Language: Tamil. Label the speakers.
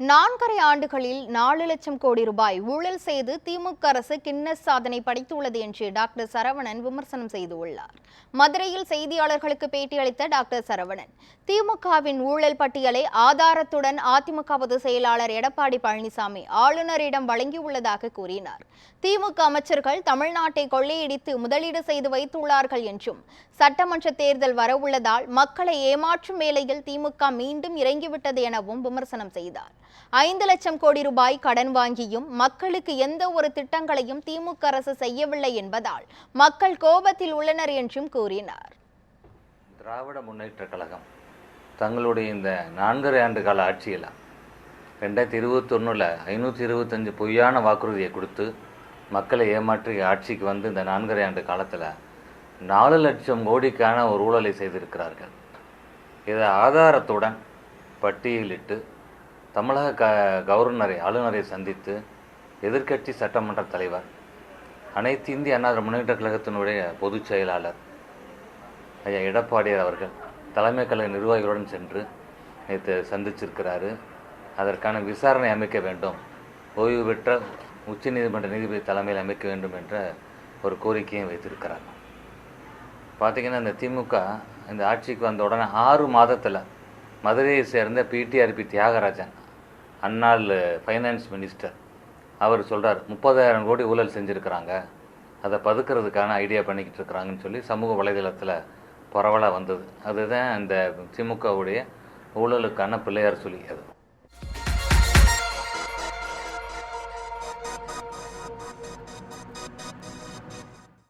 Speaker 1: 4.5 ஆண்டுகளில் 4 லட்சம் கோடி ரூபாய் ஊழல் செய்து திமுக அரசு கின்னஸ் சாதனை படைத்துள்ளது என்று டாக்டர் சரவணன் விமர்சனம் செய்துள்ளார். மதுரையில் செய்தியாளர்களுக்கு பேட்டியளித்த டாக்டர் சரவணன், திமுகவின் ஊழல் பட்டியலை ஆதாரத்துடன் அதிமுக பொதுச் செயலாளர் எடப்பாடி பழனிசாமி ஆளுநரிடம் வழங்கியுள்ளதாக கூறினார். திமுக அமைச்சர்கள் தமிழ்நாட்டை கொள்ளையடித்து முதலீடு செய்து வைத்துள்ளார்கள் என்றும், சட்டமன்ற தேர்தல் வரவுள்ளதால் மக்களை ஏமாற்றும் வேளையில் திமுக மீண்டும் இறங்கிவிட்டது எனவும் விமர்சனம் செய்தார். 5 லட்சம் கோடி ரூபாய் கடன் வாங்கியும் மக்களுக்கு எந்த ஒரு திட்டங்களையும் திமுக அரசு செய்யவில்லை என்பதால் மக்கள் கோபத்தில் உள்ளனர் என்றும் கூறினார்.
Speaker 2: திராவிட முன்னேற்ற கழகம் தங்களுடைய இந்த 4.5 ஆண்டு கால ஆட்சியில் 2021 525 பொய்யான வாக்குறுதியை கொடுத்து மக்களை ஏமாற்றி ஆட்சிக்கு வந்து இந்த 4.5 ஆண்டு காலத்தில் 4 லட்சம் கோடிக்கான ஒரு ஊழலை செய்திருக்கிறார்கள். இதை ஆதாரத்துடன் பட்டியலிட்டு தமிழக ஆளுநரை சந்தித்து எதிர்க்கட்சி சட்டமன்ற தலைவர், அனைத்து இந்திய அண்ணா முன்னேற்ற கழகத்தினுடைய பொதுச் செயலாளர் ஐயா எடப்பாடியார் அவர்கள் தலைமை கழக நிர்வாகிகளுடன் சென்று நேற்று சந்திச்சிருக்கிறாரு. அதற்கான விசாரணை அமைக்க வேண்டும், ஓய்வு பெற்ற உச்சநீதிமன்ற நீதிபதி தலைமையில் அமைக்க வேண்டும் என்ற ஒரு கோரிக்கையும் வைத்திருக்கிறார். பார்த்திங்கன்னா இந்த திமுக இந்த ஆட்சிக்கு வந்த உடனே 6 மாதத்தில் மதுரையை சேர்ந்த பிடிஆர்பி தியாகராஜன், அன்னாள் ஃபைனான்ஸ் மினிஸ்டர், அவர் சொல்கிறார் 30,000 கோடி ஊழல் செஞ்சுருக்கிறாங்க, அதை பதுக்கிறதுக்கான ஐடியா பண்ணிக்கிட்டு இருக்கிறாங்கன்னு சொல்லி சமூக வலைதளத்தில் பரவலாக வந்தது. அதுதான் இந்த திமுகவுடைய ஊழலுக்கான பிள்ளையார் சொல்லி. அது